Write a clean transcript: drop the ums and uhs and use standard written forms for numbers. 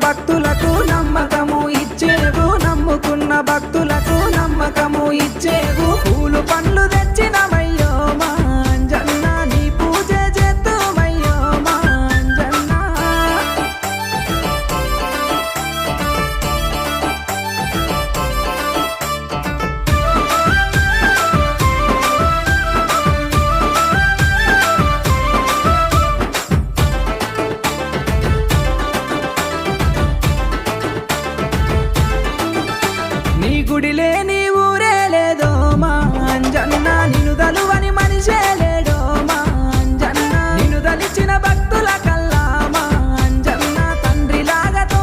భక్తులకు నమ్మకము ఇచ్చేవు, నమ్ముకున్న భక్తులకు నమ్మకము ఇచ్చేవు. పూలు పండ్లు తెచ్చినమయ్యో మా అంజన్న, నీ పూజ చేద్దుమయ్యో మా అంజన్న. నీ గుడి లేని ఊరే లేదో మా అంజన్న, నిన్ను